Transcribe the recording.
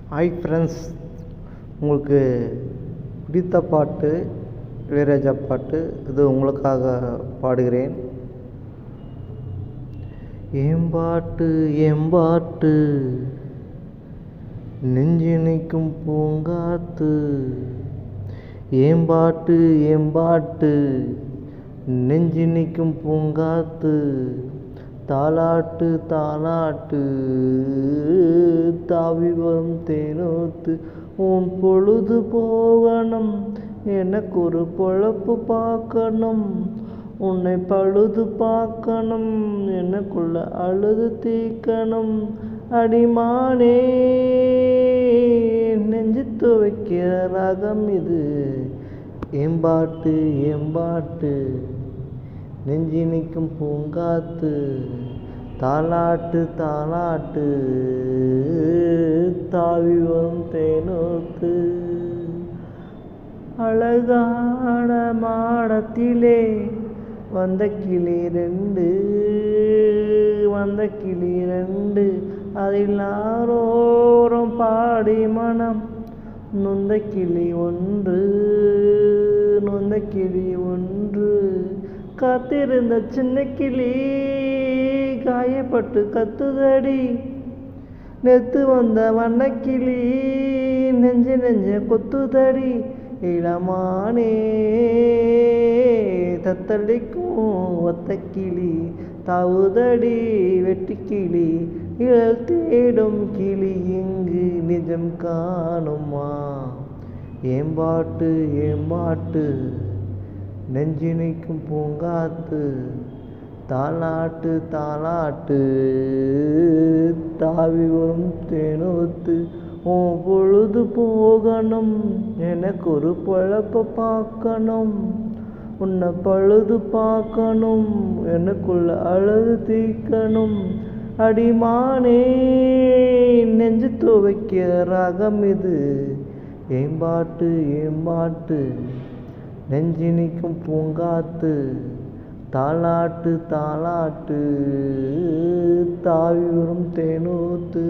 Hi friends, உங்களுக்கு பிடித்த பாட்டு இளையராஜா பாட்டு இது உங்களுக்காக பாடுகிறேன். ஏம்பாட்டு ஏம்பாட்டு நெஞ்சு நிற்கும் பூங்காத்து, ஏம்பாட்டு ஏம்பாட்டு நெஞ்சு நிற்கும் பூங்காத்து, தாலாட்டு தாலாட்டு தாவி வரும் தேனூத்து, உன் பொழுது போகணும், எனக்கு ஒரு பொழப்பு பார்க்கணும், உன்னை பழுது பார்க்கணும், எனக்குள்ள அழுது தீக்கணும், அடிமானே நெஞ்சு துவைக்கிற ரகம் இது, ஏம்பாட்டு ஏம்பாட்டு நெஞ்சு நிற்கும் பூங்காத்து, தாலாட்டு தாலாட்டு தாவி வரும் தேனூத்து. அழகான மாடத்திலே வந்த கிளி ரெண்டு அதில் ஆரோரம் பாடி மனம் நொந்த கிளி ஒன்று காத்திருந்த சின்ன கிளி காயப்பட்டு கத்துதடி, நெத்து வந்த வண்ணக்கிளி நெஞ்ச கொத்துதடி, இளமானே தத்தளிக்கும் ஒத்த கிளி தாவுதடி வெட்டுக்கிளி, இழல் தேடும் கிளி இங்கு நிஜம் காணுமா, ஏம்பாட்டு ஏம்பாட்டு நெஞ்சு நிற்கும் பூங்காத்து, தாலாட்டு தாலாட்டு தாவி வரும் தேனூத்து, உன் பொழுது போகணும், எனக்கு ஒரு பொழப்ப பார்க்கணும், உன்னை பழுது பார்க்கணும், எனக்குள்ள அழுது தீக்கணும், அடிமானே நெஞ்சு துவைக்கிற ரகம் இது, ஏம்பாட்டு ஏம்பாட்டு நெஞ்சு நிற்கும் பூங்காத்து, தாலாட்டு தாலாட்டு தாவி வரும் தேனூத்து.